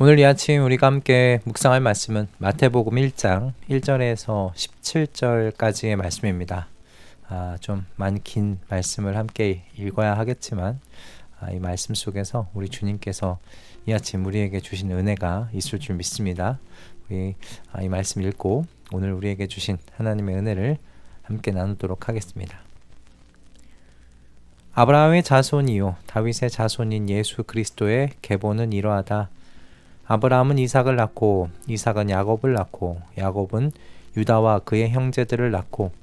오늘 이 아침 우리가 함께 묵상할 말씀은 마태복음 1장 1절에서 17절까지의 말씀입니다. 좀 많이 긴 말씀을 함께 읽어야 하겠지만 이 말씀 속에서 우리 주님께서 이 아침 우리에게 주신 은혜가 있을 줄 믿습니다. 우리 이 말씀 읽고 오늘 우리에게 주신 하나님의 은혜를 함께 나누도록 하겠습니다. 아브라함의 자손이요 다윗의 자손인 예수 그리스도의 계보는 이러하다. 아브라함은 이삭을 낳고 이삭은 야곱을 낳고 야곱은 유다와 그의 형제들을 낳고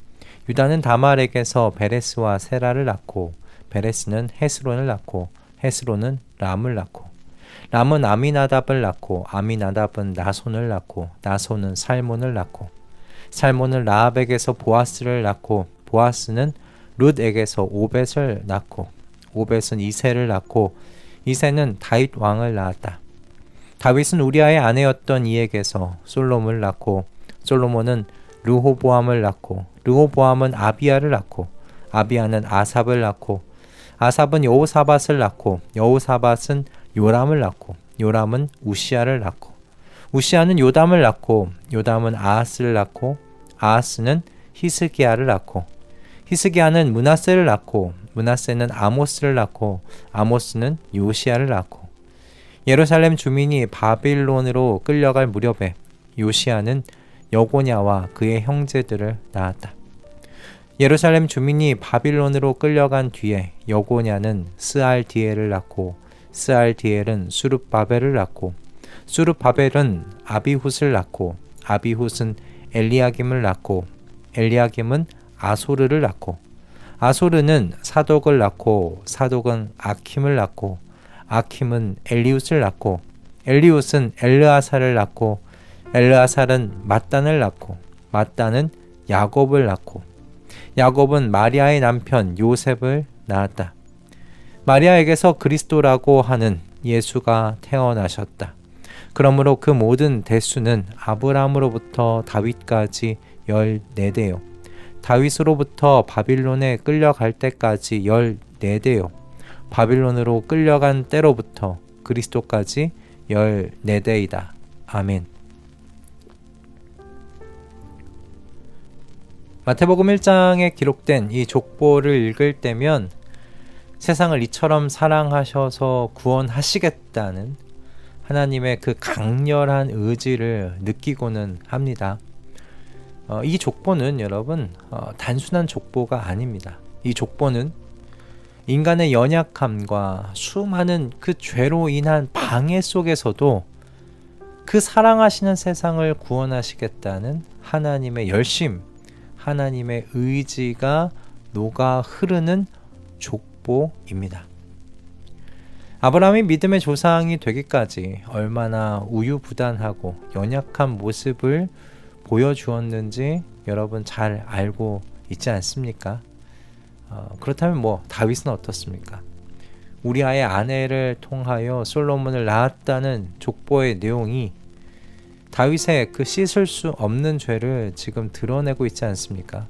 유다는 다말에게서 베레스와 세라를 낳고 베레스는 헤스론을 낳고 헤스론은 람을 낳고 람은 아미나답을 낳고 아미나답은 나손을 낳고 나손은 살몬을 낳고 살몬은 라합에게서 보아스를 낳고 보아스는 룻에게서 오벳을 낳고 오벳은 이새를 낳고 이새는 다윗 왕을 낳았다. 다윗은 우리아의 아내였던 이에게서 솔로몬을 낳고 솔로몬은 르호보암을 낳고 르호보암은 아비야를 낳고 아비야는 아삽을 낳고 아삽은 여호사밧을 낳고 여호사밧은 요람을 낳고 요람은 우시야를 낳고 우시야는 요담을 낳고 요담은 아하스를 낳고 아하스는 히스기야를 낳고 히스기야는 므낫세를 낳고 므낫세는 아모스를 낳고 아모스는 요시야를 낳고 예루살렘 주민이 바빌론으로 끌려갈 무렵에 요시야는 여고냐와 그의 형제들을 낳았다. 예루살렘 주민이 바빌론으로 끌려간 뒤에 여고냐는 스알디엘을 낳고 스알디엘은 수룹바벨을 낳고 수룹바벨은 아비훗을 낳고 아비훗은 엘리야김을 낳고 엘리야김은 아소르를 낳고 아소르는 사독을 낳고 사독은 아킴을 낳고 아킴은 엘리웃을 낳고 엘리웃은 엘르아살을 낳고 엘르아살은 mat단을 낳고 mat단은 야곱을 낳고 야곱은 마리아의 남편 요셉을 낳았다. 마리아에게서 그리스도라고 하는 예수가 태어나셨다. 그러므로 그 모든 대수는 아브라함으로부터 다윗까지 14대요. 다윗으로부터 바빌론에 끌려갈 때까지 14대요. 바빌론으로 끌려간 때로부터 그리스도까지 14대이다. 아멘. 마태복음 1장에 기록된 이 족보를 읽을 때면 세상을 이처럼 사랑하셔서 구원하시겠다는 하나님의 그 강렬한 의지를 느끼고는 합니다. 이 족보는 여러분 단순한 족보가 아닙니다. 이 족보는 인간의 연약함과 수많은 그 죄로 인한 방해 속에서도 그 사랑하시는 세상을 구원하시겠다는 하나님의 열심, 하나님의 의지가 녹아 흐르는 족보입니다. 아브라함이 믿음의 조상이 되기까지 얼마나 우유부단하고 연약한 모습을 보여주었는지 여러분 잘 알고 있지 않습니까? 그렇다면 다윗은 어떻습니까? 우리아의 아내를 통하여 솔로몬을 낳았다는 족보의 내용이 다윗의 그 씻을 수 없는 죄를 지금 드러내고 있지 않습니까?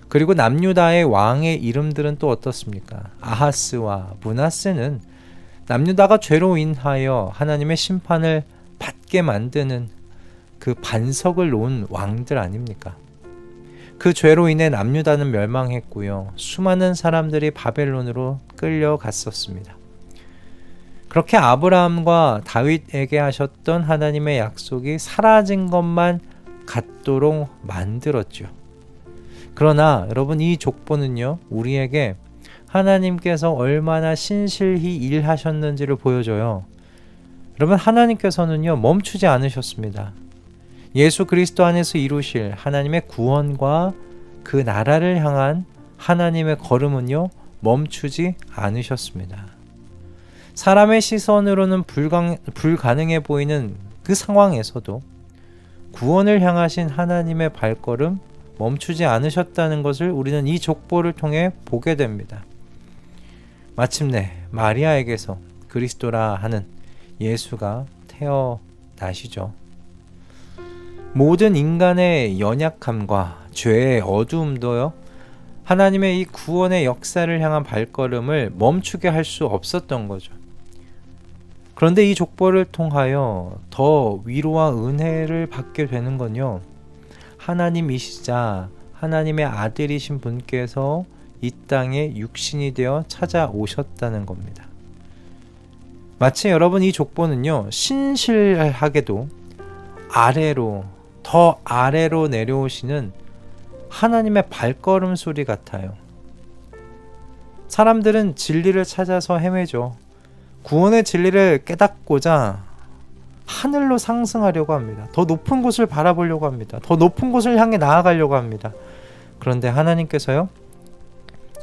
그리고 남유다의 왕의 이름들은 또 어떻습니까? 아하스와 므낫세는 남유다가 죄로 인하여 하나님의 심판을 받게 만드는 그 반석을 놓은 왕들 아닙니까? 그 죄로 인해 남유다는 멸망했고요. 수많은 사람들이 바벨론으로 끌려갔었습니다. 그렇게 아브라함과 다윗에게 하셨던 하나님의 약속이 사라진 것만 같도록 만들었죠. 그러나 여러분 이 족보는요. 우리에게 하나님께서 얼마나 신실히 일하셨는지를 보여줘요. 여러분 하나님께서는요. 멈추지 않으셨습니다. 예수 그리스도 안에서 이루실 하나님의 구원과 그 나라를 향한 하나님의 걸음은요 멈추지 않으셨습니다. 사람의 시선으로는 불가능해 보이는 그 상황에서도 구원을 향하신 하나님의 발걸음 멈추지 않으셨다는 것을 우리는 이 족보를 통해 보게 됩니다. 마침내 마리아에게서 그리스도라 하는 예수가 태어나시죠. 모든 인간의 연약함과 죄의 어두움도요 하나님의 이 구원의 역사를 향한 발걸음을 멈추게 할 수 없었던 거죠. 그런데 이 족보를 통하여 더 위로와 은혜를 받게 되는 건요, 하나님이시자 하나님의 아들이신 분께서 이 땅에 육신이 되어 찾아오셨다는 겁니다. 마치 여러분, 이 족보는요, 신실하게도 더 아래로 내려오시는 하나님의 발걸음 소리 같아요. 사람들은 진리를 찾아서 헤매죠. 구원의 진리를 깨닫고자 하늘로 상승하려고 합니다. 더 높은 곳을 바라보려고 합니다. 더 높은 곳을 향해 나아가려고 합니다. 그런데 하나님께서요,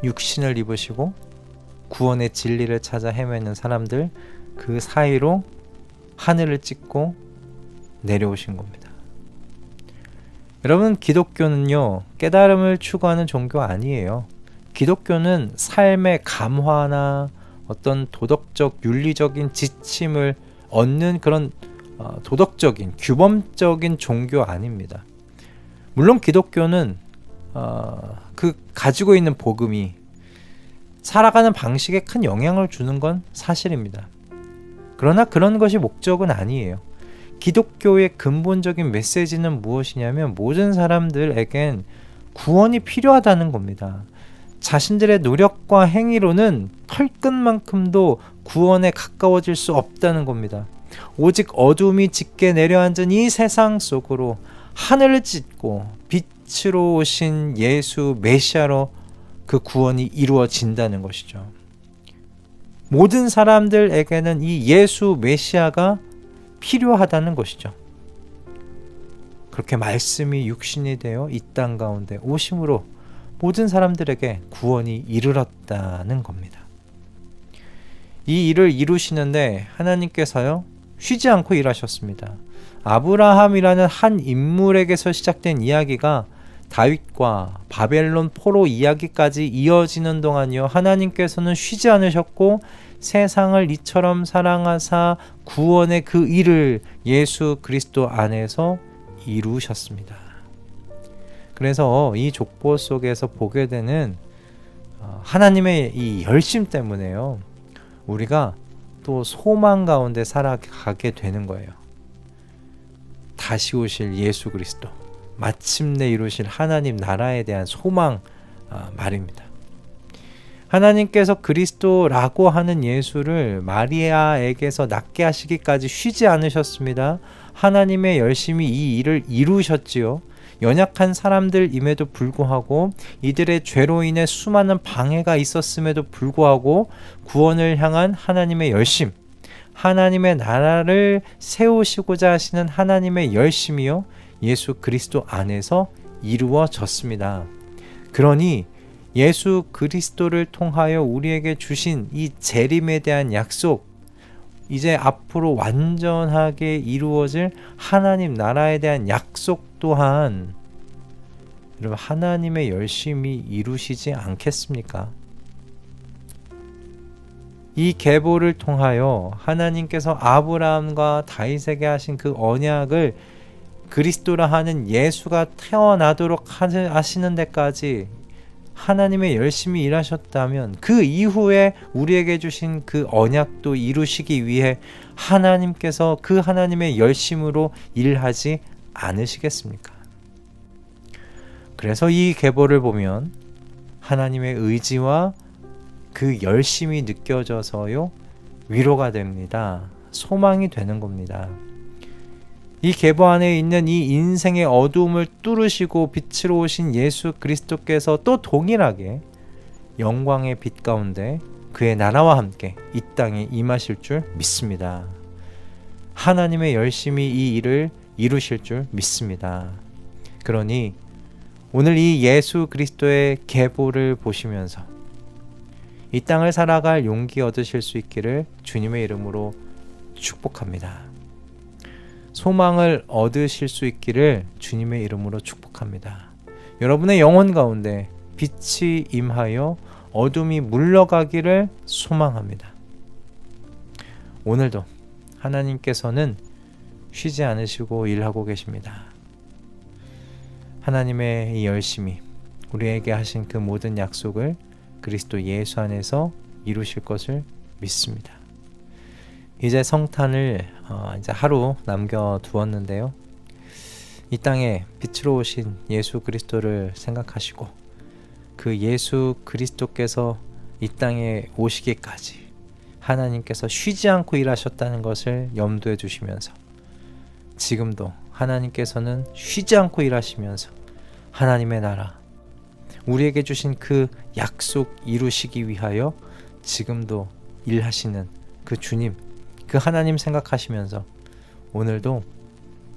육신을 입으시고 구원의 진리를 찾아 헤매는 사람들 그 사이로 하늘을 찍고 내려오신 겁니다. 여러분, 기독교는요, 깨달음을 추구하는 종교 아니에요. 기독교는 삶의 감화나 어떤 도덕적, 윤리적인 지침을 얻는 그런 도덕적인, 규범적인 종교 아닙니다. 물론 기독교는 그 가지고 있는 복음이 살아가는 방식에 큰 영향을 주는 건 사실입니다. 그러나 그런 것이 목적은 아니에요. 기독교의 근본적인 메시지는 무엇이냐면 모든 사람들에겐 구원이 필요하다는 겁니다. 자신들의 노력과 행위로는 털끝만큼도 구원에 가까워질 수 없다는 겁니다. 오직 어둠이 짙게 내려앉은 이 세상 속으로 하늘을 찢고 빛으로 오신 예수 메시아로 그 구원이 이루어진다는 것이죠. 모든 사람들에게는 이 예수 메시아가 필요하다는 것이죠. 그렇게 말씀이 육신이 되어 이 땅 가운데 오심으로 모든 사람들에게 구원이 이르렀다는 겁니다. 이 일을 이루시는데 하나님께서요, 쉬지 않고 일하셨습니다. 아브라함이라는 한 인물에게서 시작된 이야기가 다윗과 바벨론 포로 이야기까지 이어지는 동안요, 하나님께서는 쉬지 않으셨고 세상을 이처럼 사랑하사 구원의 그 일을 예수 그리스도 안에서 이루셨습니다. 그래서 이 족보 속에서 보게 되는 하나님의 이 열심 때문에요, 우리가 또 소망 가운데 살아가게 되는 거예요. 다시 오실 예수 그리스도, 마침내 이루실 하나님 나라에 대한 소망 말입니다. 하나님께서 그리스도라고 하는 예수를 마리아에게서 낳게 하시기까지 쉬지 않으셨습니다. 하나님의 열심히 이 일을 이루셨지요. 연약한 사람들임에도 불구하고 이들의 죄로 인해 수많은 방해가 있었음에도 불구하고 구원을 향한 하나님의 열심, 하나님의 나라를 세우시고자 하시는 하나님의 열심이요, 예수 그리스도 안에서 이루어졌습니다. 그러니 예수 그리스도를 통하여 우리에게 주신 이 재림에 대한 약속, 이제 앞으로 완전하게 이루어질 하나님 나라에 대한 약속 또한 여러분, 하나님의 열심히 이루시지 않겠습니까? 이 계보를 통하여 하나님께서 아브라함과 다윗에게 하신 그 언약을 그리스도라 하는 예수가 태어나도록 하시는 데까지 하나님의 열심히 일하셨다면 그 이후에 우리에게 주신 그 언약도 이루시기 위해 하나님께서 그 하나님의 열심으로 일하지 않으시겠습니까? 그래서 이 계보를 보면 하나님의 의지와 그 열심이 느껴져서요, 위로가 됩니다. 소망이 되는 겁니다. 이 계보 안에 있는 이 인생의 어두움을 뚫으시고 빛으로 오신 예수 그리스도께서 또 동일하게 영광의 빛 가운데 그의 나라와 함께 이 땅에 임하실 줄 믿습니다. 하나님의 열심히 이 일을 이루실 줄 믿습니다. 그러니 오늘 이 예수 그리스도의 계보를 보시면서 이 땅을 살아갈 용기 얻으실 수 있기를 주님의 이름으로 축복합니다. 소망을 얻으실 수 있기를 주님의 이름으로 축복합니다. 여러분의 영혼 가운데 빛이 임하여 어둠이 물러가기를 소망합니다. 오늘도 하나님께서는 쉬지 않으시고 일하고 계십니다. 하나님의 이 열심히 우리에게 하신 그 모든 약속을 그리스도 예수 안에서 이루실 것을 믿습니다. 이제 성탄을 이제 하루 남겨두었는데요. 이 땅에 빛으로 오신 예수 그리스도를 생각하시고 그 예수 그리스도께서 이 땅에 오시기까지 하나님께서 쉬지 않고 일하셨다는 것을 염두에 두시면서 지금도 하나님께서는 쉬지 않고 일하시면서 하나님의 나라, 우리에게 주신 그 약속 이루시기 위하여 지금도 일하시는 그 주님, 그 하나님 생각하시면서 오늘도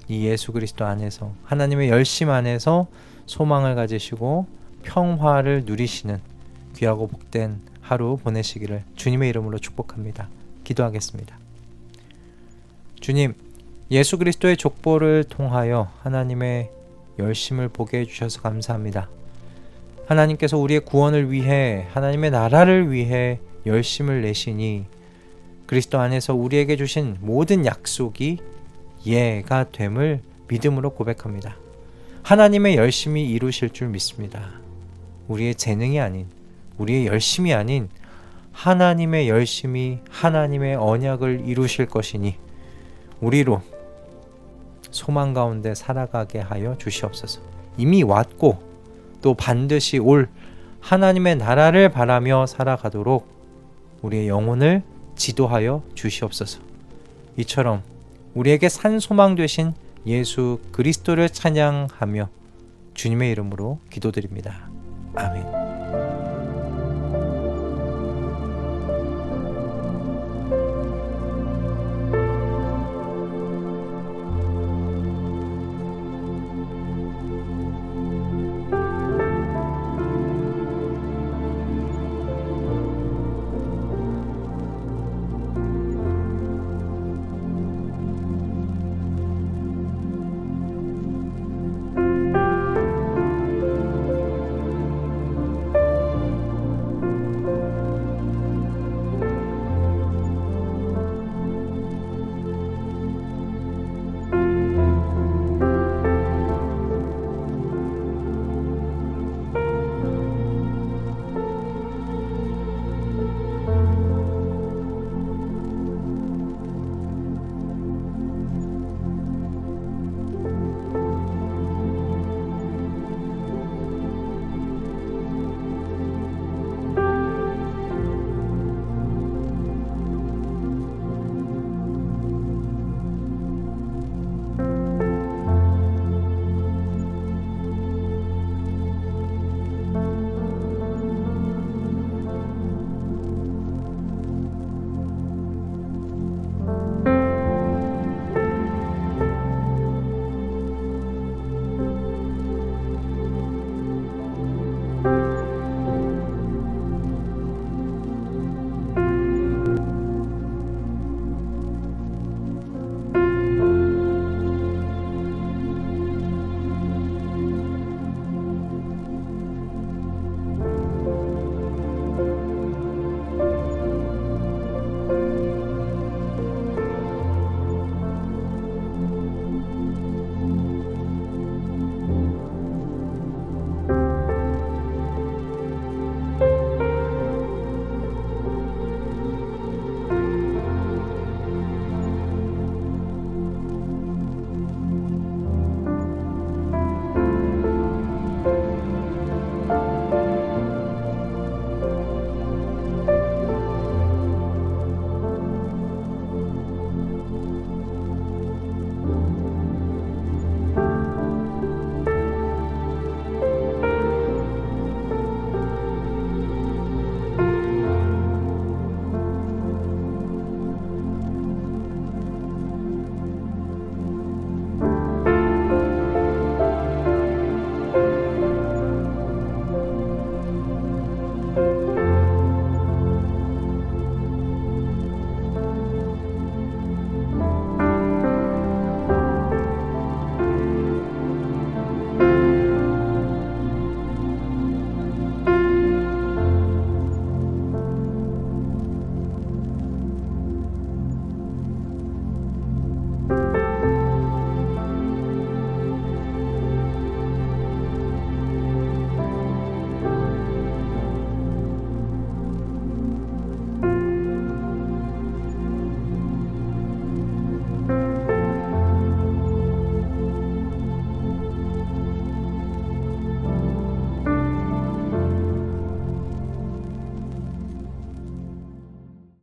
이 예수 그리스도 안에서 하나님의 열심 안에서 소망을 가지시고 평화를 누리시는 귀하고 복된 하루 보내시기를 주님의 이름으로 축복합니다. 기도하겠습니다. 주님, 예수 그리스도의 족보를 통하여 하나님의 열심을 보게 해주셔서 감사합니다. 하나님께서 우리의 구원을 위해 하나님의 나라를 위해 열심을 내시니 그리스도 안에서 우리에게 주신 모든 약속이 예가 됨을 믿음으로 고백합니다. 하나님의 열심이 이루실 줄 믿습니다. 우리의 재능이 아닌, 우리의 열심이 아닌 하나님의 열심이 하나님의 언약을 이루실 것이니 우리로 소망 가운데 살아가게 하여 주시옵소서. 이미 왔고 또 반드시 올 하나님의 나라를 바라며 살아가도록 우리의 영혼을 지도하여 주시옵소서. 이처럼 우리에게 산 소망 되신 예수 그리스도를 찬양하며 주님의 이름으로 기도드립니다. 아멘.